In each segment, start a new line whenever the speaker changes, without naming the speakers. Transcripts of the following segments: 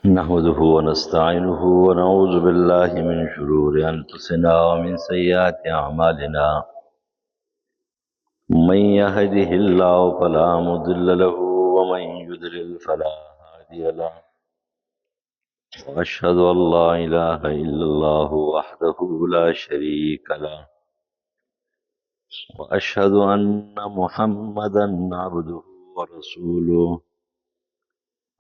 نحمده ونستعينه ونعوذ بالله من شرور أنفسنا ومن سيئات أعمالنا. من يهده الله فلا مضل له ومن يضلل فلا هادي له. وأشهد أن لا إله إلا الله وحده لا شريك له، وأشهد أن محمدا عبده ورسوله.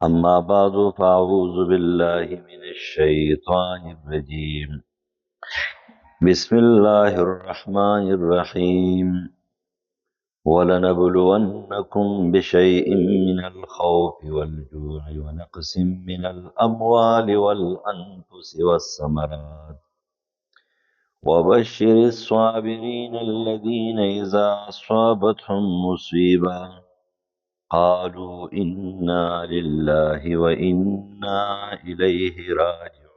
أما بعد فأعوذ بالله من الشيطان الرجيم. بسم الله الرحمن الرحيم. ولنبلونكم بشيء من الخوف والجوع ونقص من الأموال والأنفس والثمرات وبشر الصابرين الذين إذا أصابتهم مصيبة قالوا إنا لله وإنا إليه راجعون.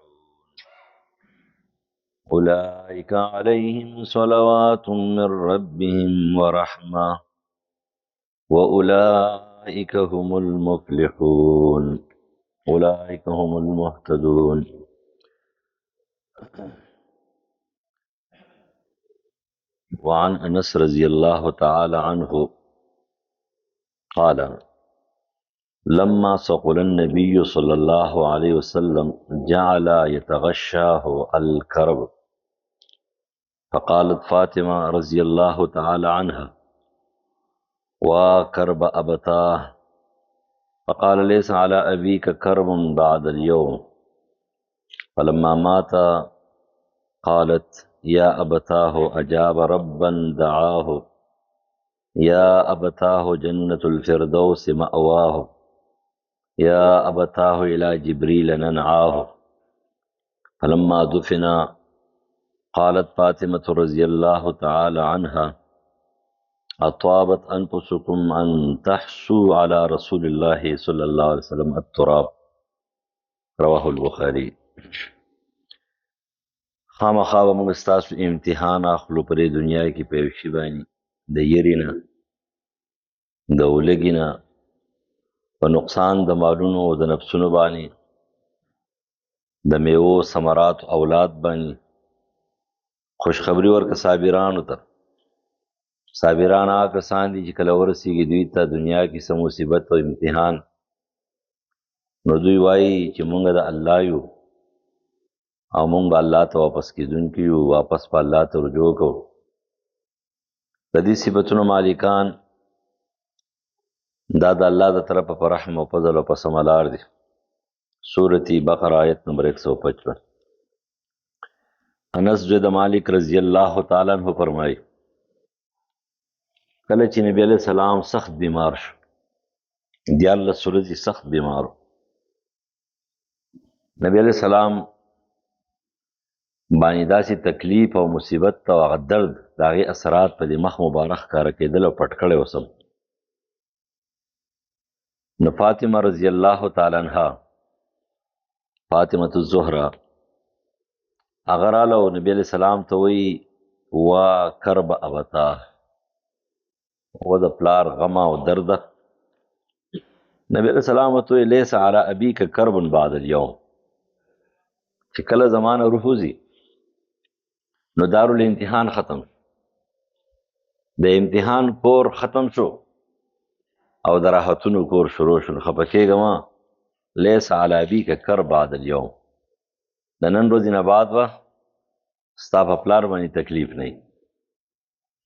أولئك عليهم صلوات من ربهم ورحمة وأولئك هم المفلحون. أولئك هم المهتدون. وعن أنس رضي الله تعالى عنه قال: لما ثقل النبي صلى الله عليه وسلم جعل يتغشاه الكرب، فقالت فاطمة رضي الله تعالى عنها: وكرب أبتاه. فقال: ليس على أبيك كرب بعد اليوم. فلما مات قالت: يا أبتاه أجاب ربا دعاه، يا أبتاه جنة الفردوس مأواه، يا أبتاه إلى جبريل ننعاه. فلما دفن قالت فاطمة رضي الله تعالى عنها: أطابت أنفسكم أن تحسوا على رسول الله صلى الله عليه وسلم التراب. رواه البخاري. خامخا به موږ ستاسو امتحان اخلو په دې دنیا کې په یو شي باندې، د یرې نه، د ولږې نه، په نقصان د مالونو او د نفسونو باندې، د میوو ثمراتو اولاد باندې. خوشخبری ورکړه صابرانو ته. صابران هغه کسان دي چې کله ورسېږي دوی ته دنیا کې څه مصیبت او امتحان، نو دوی وایي چې مونږ د الله یو او مونږ به الله ته واپس کېدونکي یو، واپس به الله ته رجوع کوو. د دې صفتونو مالکان دا د الله د طرفه په رحم او فضل او په سمه لار دي. سورة بقره آیت نمبر 155. انس جد مالک رضی الله تعالی عنہ فرمایي: کله چې نبی علیہ السلام سخت بیمار شو، 14 ورځې سخت بیمار، نبی علیہ السلام باندې داسې تکلیف او مصیبت او هغه درد د هغې اثرات په دې مخ مبارک ښکاره کېدل او پټ کړی وسم. نو فاطمه رضی الله تعالی عنها، فاطمة الزهرا، هغه راله او نبی علیہ السلام ته وایي: وا کرب ابتاه، و د پلار غم او درده. نبی علیہ السلام ورته وایي: لیس علی ابیک کرب بعد اليوم. چې کله زمانه روح وځي نو دارالامتحان ختم، د امتحان کور ختم شو او د راحتونو کور شروع شو. خفه کېږه مه، لیس علی ابیک کرب بعد اليوم. د نن ورځې نه بعد به ستا په پلار باندې تکلیف نه وي،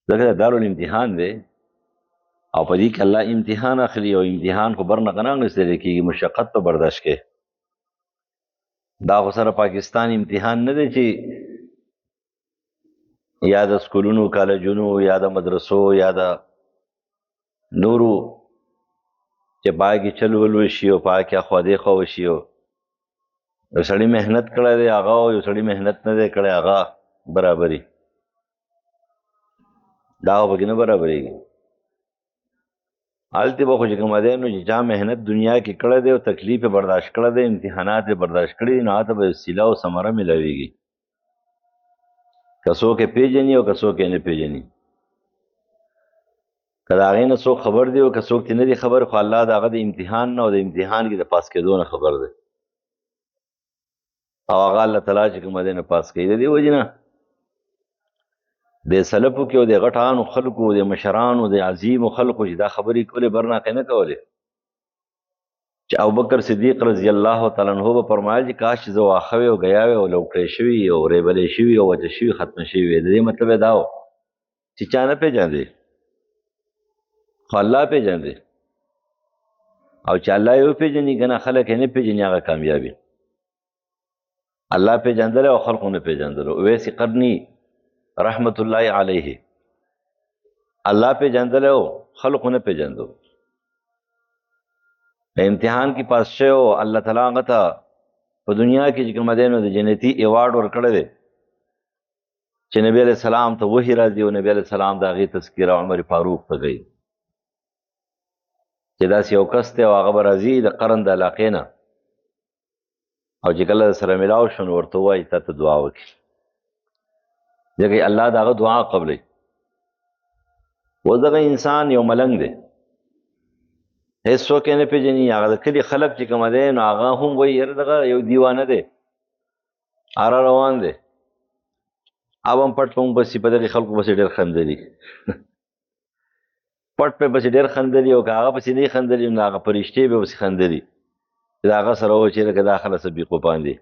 ځکه د دارالامتحان دی او په دې کې الله امتحان اخلي، او امتحان خو بر نه نه اخیستلی کېږي، مشقت په برداشت کې. دا خو سره پاکستان امتحان نه دی چې یا د سکولونو کالجونو یا د مدرسو یا د نورو چې پای کې چل ول وشي او پای کې اخوا دېخوا وشي. یو سړي محنت کړی دی هغه، او یو سړي محنت نه دی کړی هغه برابري، دا خو پکې نه برابرېږي. هلته به خو چې کومه دی نو چې چا محنت دنیا کې کړی دی او تکلیف یې برداشت کړی دی، امتحانات یې برداشت کړي دي، نو هغه ته به وسیله او ثمره میلاویږي. که څوک یې پېژني او که څوک یې نه پېژني، که د هغې نه څوک خبر دی او که څوک ترې نه دی خبر، خو الله د هغه د امتحان نه او د امتحان کې د پاس کېدو نه خبر دی. او هغه الله تعالی چې کوم دینه پاس کوي د دې وجنه د سلفو کې او د غټانو خلکو د مشرانو د عظیم خلکو چې دا خبرې کولې برناقه نه کولې چې ابوبکر صدیق رضی الله تعالی عنہ به فرمایل چې کاش زه واخه او غیاوي او لوکړې شوی او ریبلې شوی او وجه شوی ختم شوی د دې مطلب دا و چې چا نه پیژاندې خو الله پیژاندې او چې الله یو پیژني کنه خلک نه پیژني هغه کامیابی الله پیژندل او خلکو نه پیژندل ویس قرنی رحمت الله علیه الله پیژندل او خلکو نه پیژندو امتحان کې پاس شو الله تعالی هغه ته په دنیا کې چې کوم دینو د جنتی ایوارډ ورکړی دی چې نبی علیہ السلام ته وحی راځي او نبی علیہ السلام د هغې تذکیره عمر فاروق ته کوي چې داسې یو کس دی او هغه به راځي د قرن د علاقې نه او چې کله سره ملاو شو نو ورته ووایي تا ته دعا وکړي ځکه الله د هغه دعا قبلوي اوس دغه انسان یو ملنګ دی هیڅوک یې نه پېژني هغه د کلي خلک چې کومه دی نو هغه هم وایي یاره دغه یو دیوانه دی اره روان دی اب هم پټ په موږ پسې په دغې خلکو پسې ډېر خندلي پټ په پسې ډېر خندلي او که هغه پسې نه خندلي نو هغه فرشتې به پسې خندلي چې د هغه سره و چې لکه دا خلک څه بیقوفان دي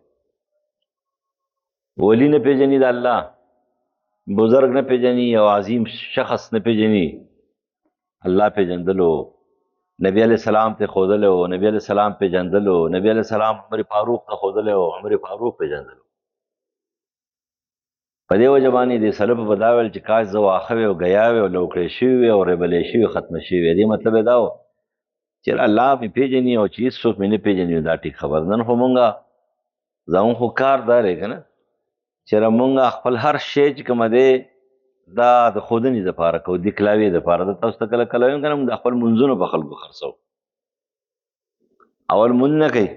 ولی نه پېژني د الله بزرگ نه پېژني او عظیم شخص نه پېژني الله پېژندلو نبی علیہ السلام ته ښودلی و نبی علیہ السلام پېژندلو نبی علیہ السلام عمر فاروق ته ښودلی و عمر فاروق پېژندلو په دې وجه باندې د سلفو به دا ویل چې کاش زه واښه وې او ګیا وې او لوکړې شوي وې او ریبلې شوي ختمه شوي وې دې مطلب یې دا و چې الله مې پېژني او چې هېڅ څوک مې نه پېژني نو دا ټیک خبر نن خو مونږه زموږ خو کار دا دی که نه چېرې مونږ خپل هر شی چې کومه دی دا د ښودنې دپاره کوو دکلاوې دپاره د تاسو ته کله کله وایم که نه موږ د خپل مونځونو په خلکو خرڅوو اول مونځ نه کوي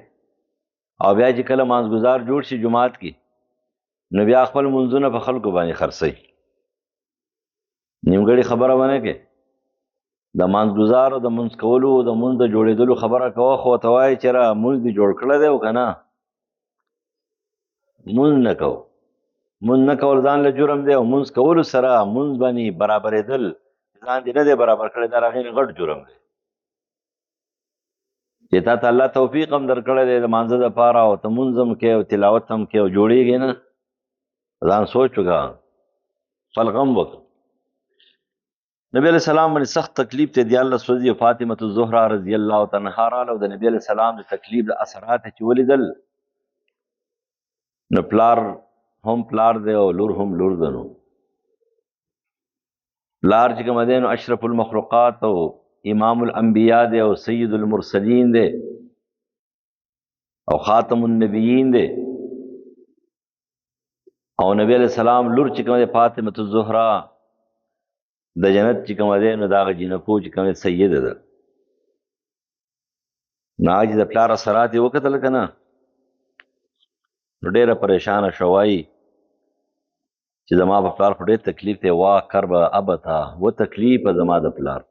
او بیا چې کله مانځګزار جوړ شي جومات کې نو بیا خپل مونځونه په خلکو باندې خرڅوي نیمګړې خبره به نه کوي د مانځګزار د مونځ کولو د مونځ د جوړېدلو خبره کوه خو ورته وایي چېرې مونځ دې جوړ کړی دی او که نه مونځ نه کوو مونځ نه کول ځان له جرم دی او مونځ کولو سره مونځ باندې برابرېدل ځان دې نه دی برابر کړی دا د هغې نه غټ جرم دی چې تا ته الله توفیق هم درکړی دی د مانځه دپاره او ته مونځ هم کوې او تلاوت هم کوې او جوړېږي نه ځان سوچ وکړه خپل غم وکړه نبی علیہ السلام باندې سخت تکلیف ته دیارلس ورځې فاطمة الزهرا رضی الله تعالی عنها راغله او د نبی علیہ السلام د تکلیف د اثرات چې ولیدل نو پلار هم پلار دی او لور هم لور ده نو پلار چې کوم دی نو اشرف المخلوقات او امام الانبیاء دی او سید المرسلین دی او خاتم النبیین دی او نبی علیہ السلام لور چې کوم دی فاطمة الزهرا د جنت چې کوم دی نو د هغه جنکو چې کوم دی سیده ده نو هغه چې د پلار اثرات یې وکتل که نه نو ډېره پریشانه شوه وایي چې زما په پلار خو ډېر تکلیف دی وا کرب ابتا و تکلیفه زما د پلار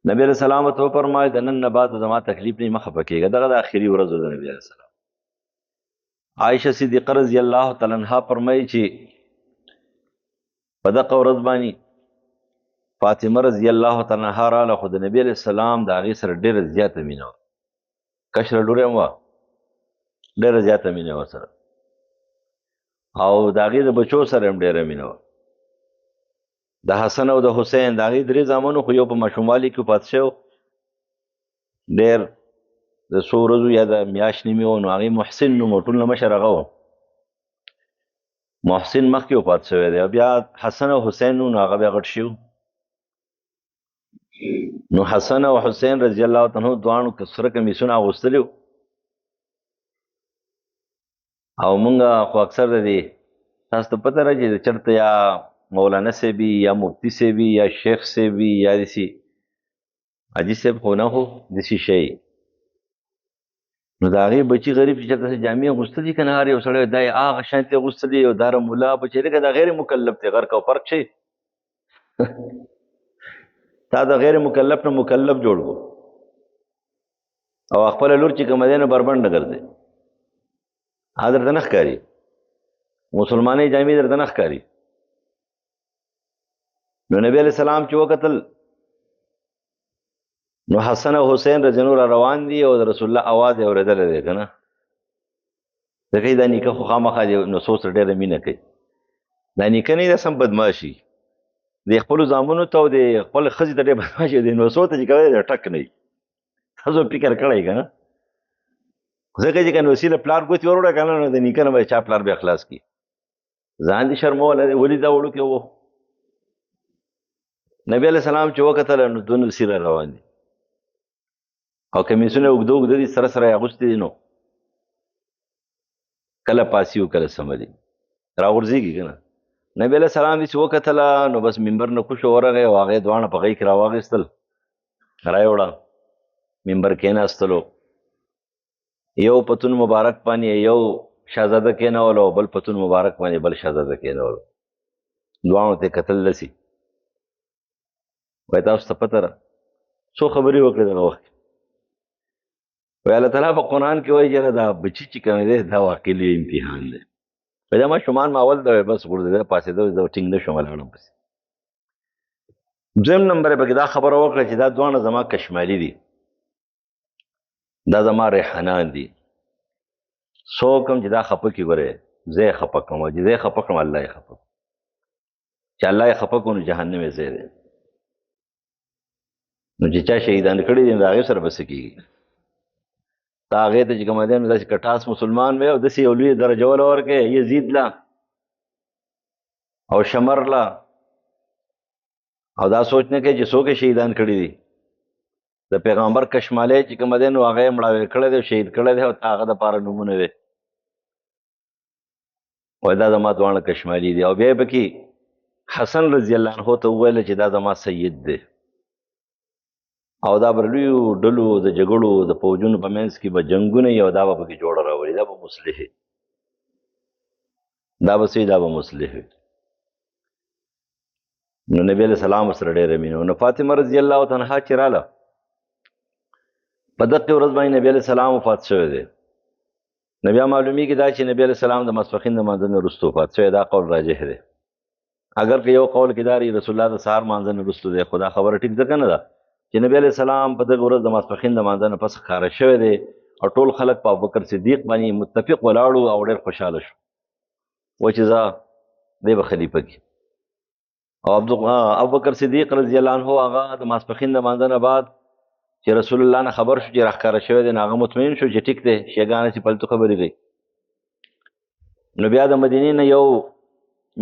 نبی علیہ السلام ته وفرمایل د نن نه بعد زما تکلیف نه مه خفه کېږه دغه د آخري ورځ د نبی علیہ السلام عایشه صدیقه رضی الله تعالی عنها فرمایي چې په دغه ورځ باندې فاطمه رضی الله تعالی عنها راله خو د نبی علیہ السلام د هغې سره ډېره زیاته مینه وه کشره لور هم وه ډېره زیاته مینه وه سره او د هغې د بچو سره هم ډېره مینه وه د حسن او د حسین د هغې درې زامنو خو یو په ماشوموالي کې وفات شو ډېر د څو ورځو یا د میاشت نیمې و نو هغې محسن نوم ټول نه مشر هغه و محسن مخکې وفات شوی دی او بیا حسن او حسین نو هغه بیا غټ شي نو حسن او حسین رضی الله عنه دواړو سره کمیسونه اغوستلي او مونږ خو اکثر د دې تاسو ته پته راځي چې چېرته یا مولانا صاحب یا مفتی صاحب یا شیخ صاحب یا داسې حاجي صاحب خو نه خو داسې شی نو د هغې بچي غریب چې چېرته جامې اغوستلي که نه هر یو سړی دا یې هغه شانتې اغوستلي او دا ملا بچی لکه دا غیر مکلف دی غرق او فرق شي تا د غیر مکلف نه مکلف جوړ کو او خپله لور چې کومه دی نو بربنډه ګرځي هغه درته نه ښکاري، مسلمانۍ جامې درته نه ښکاري. نو نبی علیہ السلام چې وکتل نو حسن او حسین رضی الله روان دي او د رسول الله आवाज یې اورېدلی دی که نه. ځکه دا نیکه خو خامخا د نسو سره ډېره مینه کوي. دا نیکه نه دی، سم بدماشي د خپلو زامنو ته او د خپل ښځې ته ډېر بدماشي د نسو ته چې کوی دی ټک نه وي. تاسو فکر کړی که نه، ځکه چې که نوسي له پلار ګوتې وروړه که نه نو د نیکه نه به چا پلار بیا خلاص کړي. ځان دې شرمولی دی، ولې دا وړوکی و. نبی علیہ السلام چې وکتله نو دونه سیره روان دي او کمیسونه اوږده اوږده دي، سره سره یې اغوستي دي. نو کله پاسي و کله سمه دي راغورځېږي که نه. نبی علیہ السلام دې چې وکتله نو بس منبر نه کوشو ورغی او هغې دواړه په غېږ کې راواخېستل، رایوړه منبر کېناستلو. یو پتون مبارک باندې یو شهزاده کېنولو او بل پتون مبارک باندې بل شهزاده کېنولو. دواړو ته کتل داسې وایي تاسو ته پته ده څو خبرې وکړې دغه وخت کې. وایي الله تعالی په قرآن کې وایي یاره دا بچي چې کوم دی دا واقعي لوی امتحان دی. وایي دا ماشومان ما اول دی بس غورځېده پاڅېده زه ټینګ نه شوم ولاړم پسې. دویم نمبر یې پکې دا خبره وکړه چې دا دواړه زما کشمالي دي، دا زما ریحانان دي. څوک هم چې دا خفه کړي ګورې زه یې خفه کړم، او چې زه یې خفه کړم الله یې خفه کړم. چې الله یې خفه کړو نو جهنم یې ځای دی. نو چې چا شهیدان کړي دي نو د هغې سره به څه کېږي؟ تا هغې ته چې کومه دی نو داسې کټاس مسلمان وی او داسې یو لوی درجه وله ورکړې یزید له او شمر له، او دا سوچ نه کوي چې څوک یې شهیدان کړي دي. د پیغمبر کشمالی چې کومه دی نو هغه یې مړاوی کړی دی او شهید کړی دی او هغه دپاره نومونه وی. وایي دا زما دواړه کشمالي دي. او بیا یې پکې حسن رضی الله عنه ته وویله چې دا زما سید دی او دا به لویو ډلو د جګړو د فوجونو په منځ کې به جنګونه وي او دا به پکې جوړه راولي، دا به مصلح وي، دا به څه دا به مصلح وي. نو نبی علیہ السلام سره ډېره مینه. نو فاطمه رضی الله عنها چې راله په دقې ورځ باندې نبی علیہ السلام وفات شوی دی. نو بیا معلومیږي دا چې نبی علیہ السلام د ماسپښین د مانځه نه وروسته وفات شوی. دا قول راجح دی. اگر که یو قول کې دا رسول الله د سهار مانځه نه وروسته دی، خو دا خبره ټیک ځکه نه ده چې نبی علیہ السلام په دغه ورځ د ماسپښین د مانځه نه پس ښکاره شوی دی او ټول خلک په ابوبکر صدیق باندې متفق ولاړو او ډېر خوشحاله شو و چې زه دی به خلیفه کړي. او ابوبکر صدیق رضی الله عنه هغه د ماسپښین د مانځه نه بعد چې رسول الله نه خبر شو چې راښکاره شوی دی نو هغه مطمئن شو چې ټیک دی شیګانه چې پلتو خبرې کوي. نو بیا د مدینې نه یو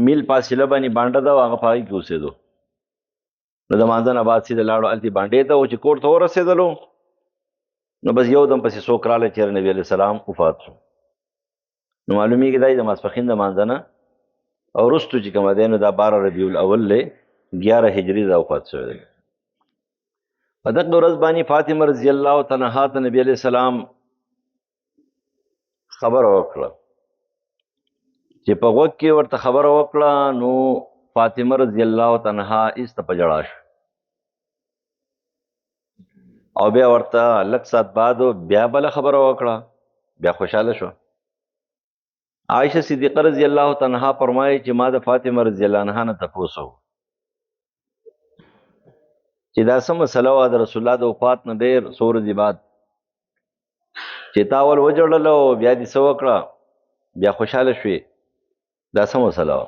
میل فاصله باندې بانډه ده او هغه په هغې کې اوسېدو. نو د مانځه نه بعد سیده لاړو هلتې بانډې ته، او چې کور ته ورسېدلو نو بس یو دم پسې څوک راغلی چې نبي علیه السلام وفات شو. نو معلومیږي دا د ماسپښین د مانځه نه او وروستو چې کومه دی نو دا 12 ربیع الاول دی 11 هجري دا وفات شوی دی. په دغه ورځ باندې فاطمه رضی الله تعالی عنها ته نبي علیه السلام خبره وکړه چې په غوږ کې ورته خبره وکړه نو فاطمه رضی الله تعالی عنها ایسته په ژړا شو او بیا ورته لږ ساعت بعد بیا بله خبره وکړه، بیا خوشحاله شو. عایشه صدیقه رضی الله تعالی عنها فرمایي چې ما د فاطمه رضی الله عنها نه تپوس وکړ چې دا څه مسله وه د رسول الله د وفات نه ډېر څو ورځې بعد چې تا اول وژړل او بیا دې څه وکړه بیا خوشحاله شوې، دا څه مسله وه؟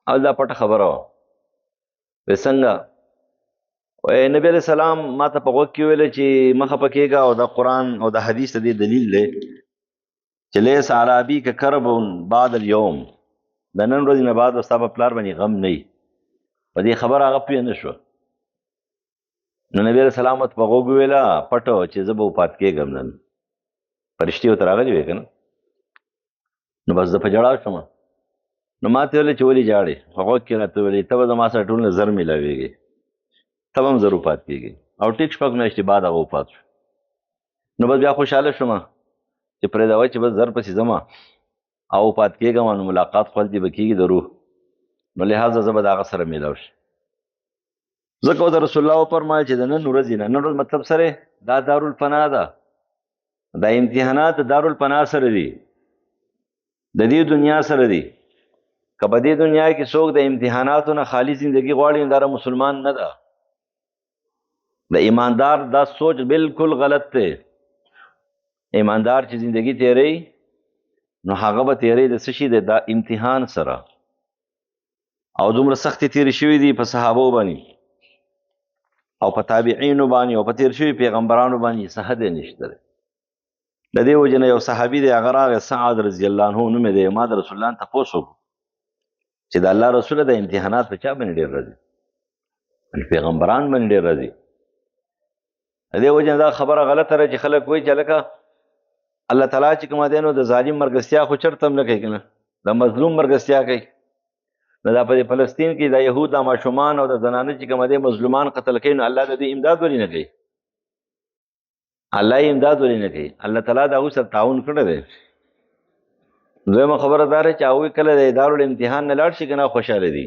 او دا پټه خبره وه. وایي څنګه؟ وایي نبي علیه السلام ما ته په غوږ کې ویله چې مه خفه کېږه او دا قرآن او دا حدیث د دې دلیل دی چې لیس علی ابیک کرب بعد اليوم، د نن ورځې نه بعد به ستا په پلار باندې غم نه وي. په دې خبره هغه پوه نه شوه. نو نبی علیه السلام ورته په غوږ وویله پټه چې زه به وفات کېږم نن. فرشتې ورته راغلې وې که نه. نو بس زه په ژړا شوم. نو ما ته ویلې چې ولې ژاړې؟ په غوږ کې راته ویلې ته به زما سره ټول نه زر میلاوېږې، ته به هم زر وفات کېږې. او ټیک 6 میاشتې بعد هغه وفات شو. نو بس بیا خوشحاله شوم چې پرېږده وایي چې بس زر پسې ځم او وفات کېږم نو ملاقات خو هلتې به کېږي د روح، نو لحاظه زه به د هغه سره میلاو شم. ځکه د رسول الله وفرمایل چې د نن ورځې نه، نن ورځ مطلب سره دا دارالفنا ده، دا امتحانات دارالفنا سره دي. د دې دنیا سره دی. که په دې دنیا کې څوک د امتحاناتو نه خالی زندگی غواړي نو دا مسلمان نه ده. د ایماندار دا سوچ بالکل غلط دی. ایماندار چې زندگی تیری نو هغه به تیری د څه شي د امتحان سره. او دومره سختې تیرې شوي دي په صحابو باندې او په تابعینو باندې او په تیر شوي پیغمبرانو باندې څه حد نشته دی. د دې وجې نه یو صحابي دی، هغه راغی سعد رضی الله عنه نوم یې دی. ما د رسول الله نه تپوس وکړو چې د الله رسوله د امتحانات په چا باندې ډېر راځي؟ پیغمبران باندې ډېر راځي. د دې وجې نه دا خبره غلطه ده چې خلک وایي چې هلکه الله تعالی چې کومه دی نو د ظالم مرګستیا خو چرته هم نه کوي که نه، د مظلوم مرګستیا کوي. نو دا په فلسطین کې د یهود د ماشومان او د زنانه چې کومه دی مظلومان قتل کوي، نو الله د دوی امداد ولې نه کوي؟ الله یې امداد ولې نه کوي؟ الله تعالی د هغوی سره تعاون کړی دی. دویمه خبره دا ده چې هغوی کله د دارالامتحان نه لاړ شي که نه خوشحاله دي.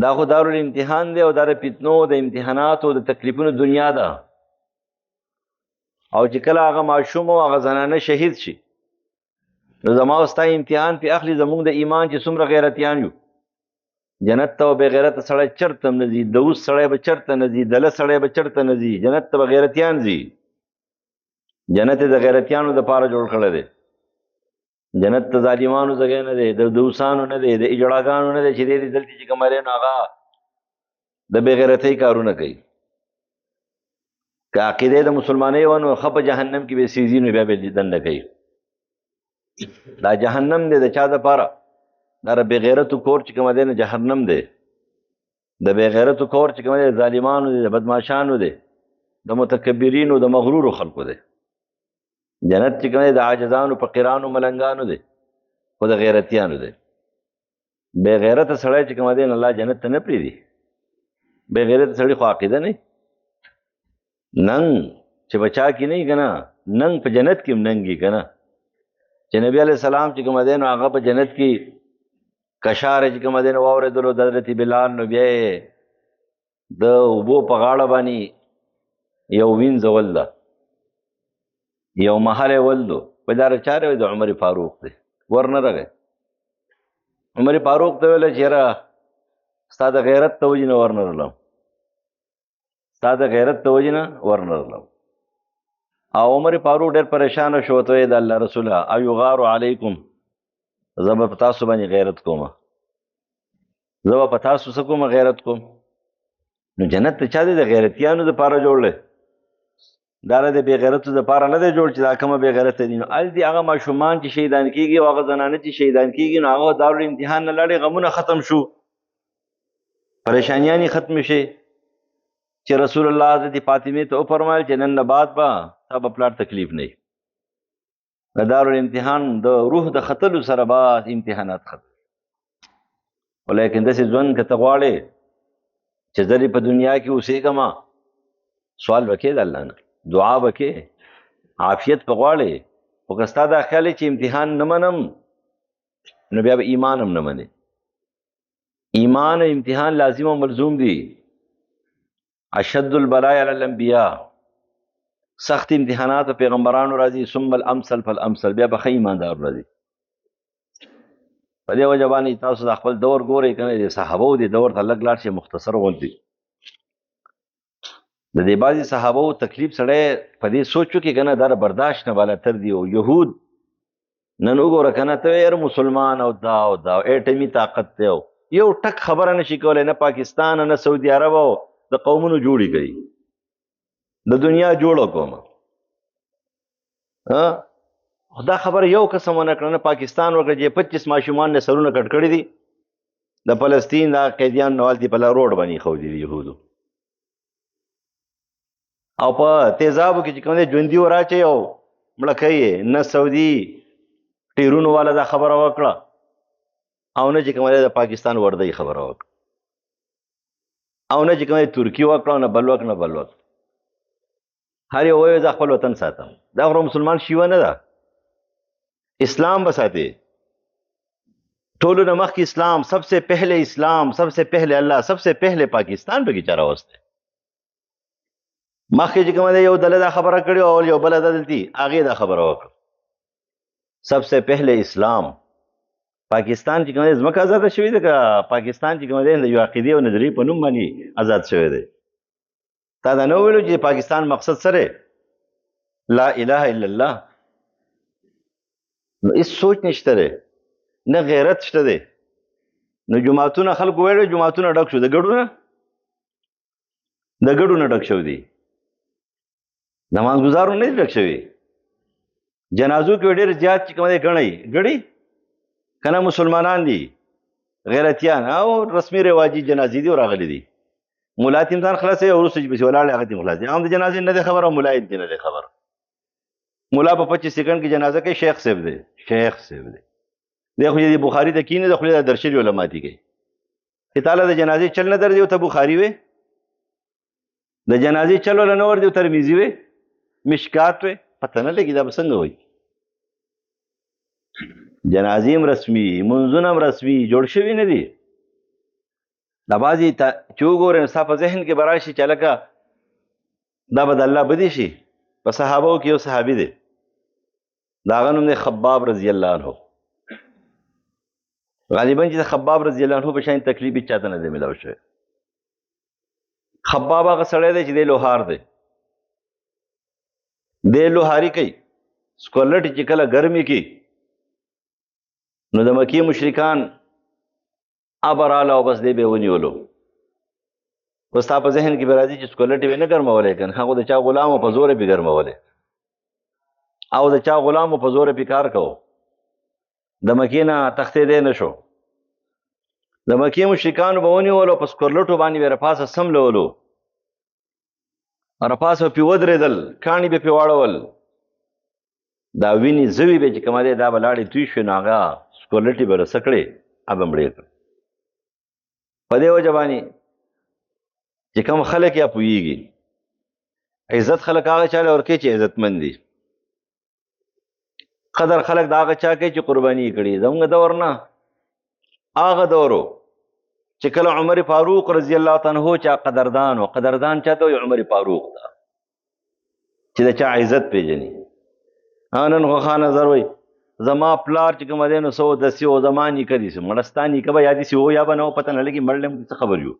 دا خو دارالامتحان دی او دا د فتنو د امتحاناتو د تکلیفونو دنیا ده. او چې کله هغه ماشوم او هغه زنانه شهید شي نو زما او ستا امتحان پې اخلي زموږ د ایمان چې څومره غیرتیان یو. جنت ته بې غیرته سړی چرته هم نه ځي، دوس سړی به چرته نه ځي، دله سړی به چرته نه ځي، جنت ته به غیرتیان ځي. جنت د غیرتیانو دپاره جوړ کړی دی. جنت ته ظالمانو ځای نه دی، د دوسانو نه دی، د اجړاګانو نه دی چې دی دلته چې کوم دی نو هغه د بې غیرتۍ کارونه کوي. که عقیده د مسلمانۍ وه نو ښه په جهنم کې به سیزي نو بیا به دنده کوي. دا جهنم دی د چا دپاره؟ دا د بې غیرتو کور چې کومه دی نه جهنم دی. د بې غیرتو کور چې کومه دی د ظالمانو دی، د بدماشانو دی، د متکبرینو د مغرورو خلکو دی. جنت چې کومه دی د عاجزانو فقیرانو ملنګانو دی، خو د غیرتیانو دی. بې غیرته سړی چې کومه دی نه الله جنت ته نه پرېږدي. بې غیرته سړي خو عقیده نه ننګ چې په چا کې نه وي که نه، ننګ په جنت کې هم ننګ وي که نه. چې نبي علیه السلام چې کومه دی نو هغه په جنت کې کشاره چې کومه دی نو واورېدلو د حضرت بلال، نو بیا یې د اوبو په غاړه باندې یو وینځول ده، یو محل یې ولدو. په دا چاره د عمر فاروق دی، ورنه رغی. عمر فاروق ته ویله چې یاره ستا د غیرت ته وجې نه ورنه رغلم، ستا د غیرت ته وجې نه ورنه رغلم. او عمر فاروق ډېر پریشانه شو، ته د الله رسوله او یغار علیکم، زه به په تاسو باندې غیرت کوم، زه به په تاسو څه کوم غیرت کوم. نو جنت ته چا دی د غیرتیانو دپاره جوړ دی، دا د بې غیرتو دپاره نه دی جوړ چې دا کومه بې غیرته دي. نو هلته هغه ماشومان چې شهیدان کېږي او هغه زنانه چې شهیدان کېږي نو هغه دارالامتحان نه لاړې، غمونه ختم شو، پریشانیانې ختمې شي. چې رسول الله حضرت فاطمې ته وفرمایل چې نن نه بعد به تا به پلار تکلیف نه وي. د دارالامتحان د روح د ختلو سره به امتحانات ختم. ولیکن داسې ژوند که ته غواړې چې زه دې په دنیا کې اوسېږم، سوال به کې د الله نه، دعا به کې، عافیت به غواړې. خو که ستا دا خیال چې امتحان نه منم نو بیا به ایمان هم نه منې. ایمان او امتحان لازم او ملزوم دي. اشد البلاء علی الانبیاء، سخت امتحانات په پیغمبرانو راځي، ثم الامثل فالامثل، بیا به ښه ایماندار راځي. په دې وجه باندې تاسو د خپل دور ګورئ که نه، د صحابو د دور ته لږ لاړ شئ، مختصر غوندې. د دې بعضې صحابو تکلیف سړی په دې سوچ وکړي که نه، دا د برداشت نه بالاتر دي. او یهود نن وګوره که نه، ته یې مسلمان او دا او دا ایټمي طاقت دی، او یو ټک خبره نشي کولی، نه پاکستان نه سعودي عرب او د قومونو جوړې کوي، د دنیا جوړه کومه. دا خبره یو قسم ونه کړه، نه پاکستان وکړه چې 25 ماشومان نه سرونه کټ کړي دي، د فلسطین دا قیدیان نوال دي په روډ باندې ایښودي دي یهودو. او په تیزابو کې چې کوم دی ژوندي وراچوي او مړه کوي. نه سعودي ټیرونو والا دا خبره وکړه او نه چې کوم دی د پاکستان وردۍ خبره وکړه، او نه چې کوم دی ترکي وکړه، نه بل وکړه، نه بل وکړه. هر یو وایي زه خپل وطن ساتم. دا خو مسلمان شیوه نه ده، اسلام به ساتي. ټولو نه مخکې اسلام، سب سے پہلے اسلام، سب سے پہلے الله، سب سے پہلے پاکستان به کې چا راوستی. مخکې چې کومه دی یو ډله دا خبره کړې او یو بله دلتي هغې دا خبره وکړه. सबसे पहले اسلام پاکستان چې کوم دی ځمکه آزاده شوې ده که پاکستان چې کوم دی د یو عقیدې او نظریې په نوم باندې آزاد شوی دی تا دا نه ویلو چې پاکستان مقصد سره لا اله الا الله نو هیڅ سوچ نشته دی نه غیرت شته دی نو جماعتونه خلکو ویلو جماعتونه ډک شو د ګډو نه ډک شو دي نماز ګزارو نه ډک شوي جنازو کې ډېر زیات چې کوم دی ګڼي کنه مسلمانان دي غیرتیان او رسمي رواجي جنازې دي راغلي دي مولا تیمتان خلاصې او وروسته چې پسې ولاړ هغه تیم خلاص دي هم د جنازې نه دی خبر او مولا یې نه دی خبر مولا په 25 سکند کې جنازه کوي شیخ صاحب دی دی خو دې بخاري ته کینې د خو د درشل علما دي کوي چې تعالی د جنازې چل نه درځي او ته بخاري وې د جنازې چل ولا نه ور دی ترمذی وې مشکات وې پته نه لګي دا څنګه وای جنازې رسمي منځونه رسمي جوړ شوی نه دي دا بازي چې وګورئ صاحب ذهن کې براشي چې لکه دا بد الله بدی شي په صحابو کې یو صحابي دی دا غنوم دی خباب رضی الله عنه غالبا چې خباب رضی الله عنه په شان تکلیف چاته نه دی ملاو شوی خباب هغه سړی دی چې د لوهار دی د لوهاري کوي سکولټ چې کله ګرمي کې نو د مکی مشرکان ابراله او بس دی به ونیولو وستا په ذهن کې برازي چې سکولټ وي نه ګرمولې کنه هغه د چا غلام په زور به ګرمولې او د چا غلام په زور به کار کو د مکی نه تختې دی نشو د مکی مشرکان به ونیولو په سکولټو باندې ورپاسه سملولو ورپاسه په ودرېدل کانی به پیواړول دا ویني زوی به چې کومه دی دا بلاړې توی شو ناغه سکولټي به رسکړې ابم مړې په دې وجه باندې چې کوم خلک یا پوهیږي عزت خلک هغه چاله ورکې چې عزتمند دي قدر خلک دا هغه چا کوي چې قرباني کړي زموږ دور نه هغه دورو چې کله عمر فاروق رضی الله تعالی عنہ چا قدردان چاته عمر فاروق دا چې دا چا عزت پیژني نن خو خان نظر وای زما پلار چې کوم دی نو سو د سیو زمانی کدي سم مړستانی کبه یادي سی هو یا بنو پته نه لګي مړلم څه خبر یو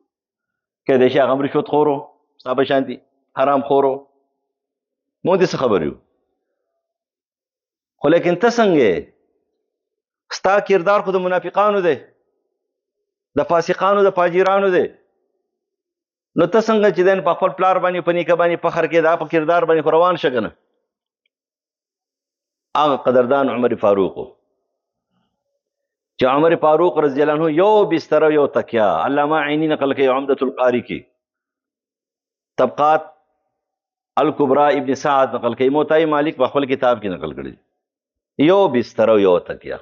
کې د شي غمر شوت خورو صاحب شانتي حرام خورو مو دې څه خبر یو خو لیکن ته څنګه ستا کردار خو د منافقانو دی د فاسقانو د فاجرانو دی نو ته څنګه چې دین په خپل پلار باندې پني ک باندې فخر کې دا په کردار باندې روان شګنه هغه قدردان عمر فاروق چې عمر فاروق رضی الله عنه یو بستر یو تکیا علامه عینی نقل کوي عمدۃ القاری کی طبقات الکبرى ابن سعد نقل کوي موطئ مالک په خپل کتاب کې نقل کړی یو بستر یو تکیا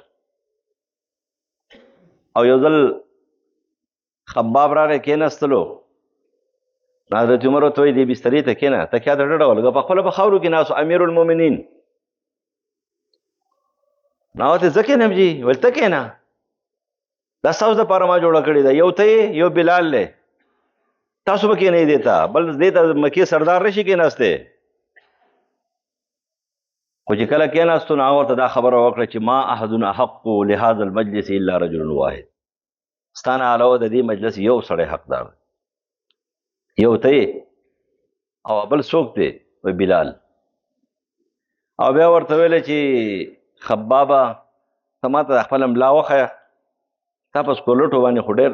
او یو ځل خباب راغی کېناستلو حضرت عمر ته وایي دې بسترې ته کېنه تکیا د ډډه ولګه په خپله په خاورو کې ناست امیر المؤمنین ناوته ځکه نم جی ولته کېنه دا ستاسو دپاره ما جوړه کړې ده یو ته یو بلال دی تاسو به کېنئ دې ته بل دې ته مکې سردار نه شي کېناستی خو چې کله کېناستو نو هغه ورته دا خبره وکړه چې ما احد احق لهذا المجلس الا رجل واحد ستا نه علاوه د دې مجلس یو سړی حقدار یو ته او بل څوک دی وایي بلال او بیا ورته ویله چې خبابه ته ما ته خپله ملا وښیه تا په سکولټو باندې خو ډېر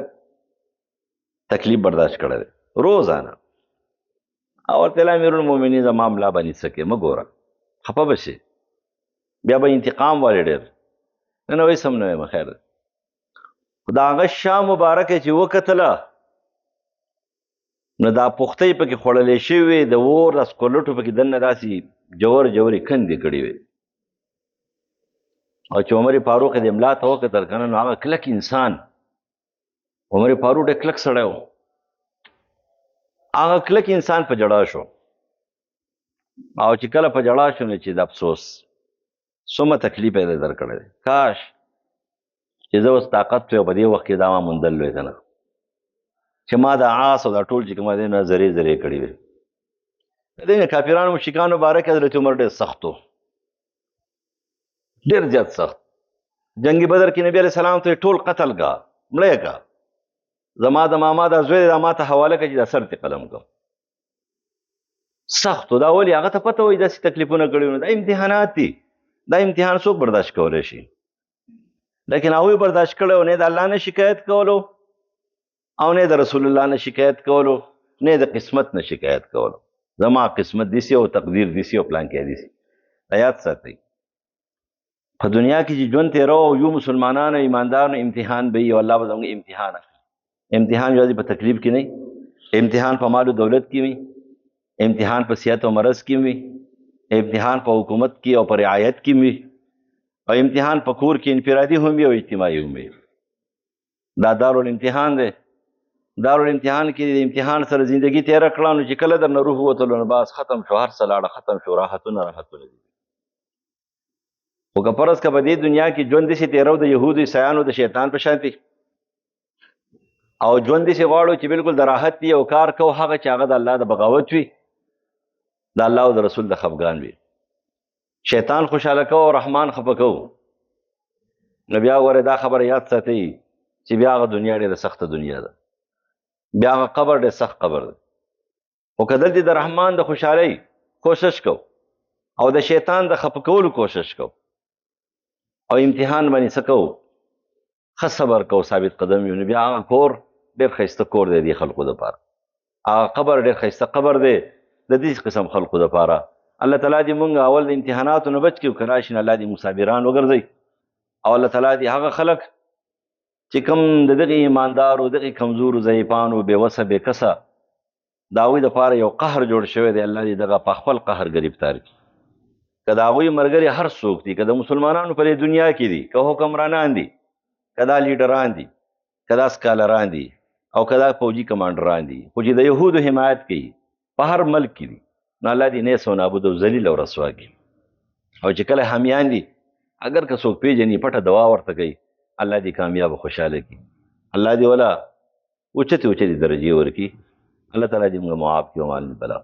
تکلیف برداشت کړی دی روزانه او ورته ویل امیر المؤمنین زما ملا باندې څه کې مه ګوره خفه به شي بیا به انتقام والي ډېر نه نه وایي سم نه وایم خیر خو د هغه شاه مبارکه چې وکتله نو دا پختۍ پکې خوړلې شوې وې د اور د سکولټو پکې دننه داسې جورې کندې کړې وې او چې عمر فاروق دې ملا ته وکتل کنه نو هغه کلک انسان عمر فاروق ډېر کلک سړی و هغه کلک انسان په جړا شو او چې کله په جړا شو نو چې د افسوس څومره تکلیف یې درکړی دی کاش چې زه اوس طاقت وی په دې وخت کې دا ما موندل وی که نه چې ما د عاص او دا ټول چې کوم دی نه زرې کړي وي د دې کافرانو مشرکانو باره کې حضرت عمر ډېر سخت و ډیر زیات سخت. جنگ بدر کې نبی علیہ السلام ته ټول قتل کا مړی کا، زما د ماما د زوی د ما ته حواله کړي د سر ته قلم کو. سخت دا ولی هغه ته پته وای داسې تکلیفونه کړي نو دا امتحانات دي، دا امتحان څوک برداشت کولی شي؟ لیکن هغوی برداشت کړی، نه د الله نه شکایت کولو او نه د رسول الله نه شکایت کولو، نه د قسمت نه شکایت کولو. زما قسمت دیسی او تقدیر دیسی او پلان کې دیسی. یاد ساتئ په دنیا کې چې ژوند تېرو یو مسلمانانو ایماندارانو امتحان به وي او الله به زموږ امتحان اخلي. امتحان یوازې په تکلیف کې نه، امتحان په مال او دولت کې وي، امتحان په صحت او مرض کې وي، امتحان په حکومت کې او په رعایت کې وي، او امتحان په کور کې انفرادي هم وي او اجتماعي هم وي. دا دارالامتحان دی. دارالامتحان کې د امتحان سره زندگی تېره کړه نو چې کله درنه روح ووتلو نو بس ختم شو، هر څه لاړه، ختم شو، راحتونه راحتونه دي. خو که فرض که په دې دنیا کې ژوند داسې تېرو د یهودو عیسایانو د شیطان په شانتې، او ژوند داسې غواړو چې بالکل د راحت وي او کار کوو هغه چې هغه د الله د بغاوت وي، د الله او د رسول د خفګان وي. شیطان خوشحاله کوو او رحمان خفه کوو. نو بیا ګورئ دا خبره یاد ساتئ چې بیا هغه دنیا ډېره سخته دنیا ده، بیا هغه قبر ډېر سخت قبر دی. خو که دلته د رحمان د خوشحالۍ کوشش کو او د شیطان د خفه کولو کوشش کو او امتحان باندې څه کوو، ښه صبر کوو، ثابت قدم یو، نو بیا هغه کور ډېر ښایسته کور دی دې خلقو دپاره، هغه قبر ډېر ښایسته قبر دی د دې قسم خلقو دپاره. الله تعالی دې مونږ اول د امتحاناتو نه بچ کړي او که راشي نو الله دې مصابران وګرځوي، او الله تعالی دې هغه خلک چې کوم د دغې ایماندارو دغې کمزورو ضعیفانو بېوسه بېکسه د هغوی دپاره یو قهر جوړ شوی دی، الله دې دغه په خپل قهر ګرفتار کړي. که د هغوی ملګري هر څوک دي، که د مسلمانانو په دې دنیا کې دي، که حکمرانان دي، که دا لیډران دي، که دا سکالران دي، او که دا فوجي کمانډران دي، خو چې د یهودو حمایت کوي په هر ملک کې دي، نو الله دې نیس او نابود او ذلیل او رسوا کړي. او چې کله حامیان دي اگر که څوک پیژني پټه دعا ورته کوي، الله دې کامیاب او خوشحاله کړي، الله دې ولا اوچتې اوچتې درجې ورکړي. الله تعالی دې موږ معاف کړي ومال البلا.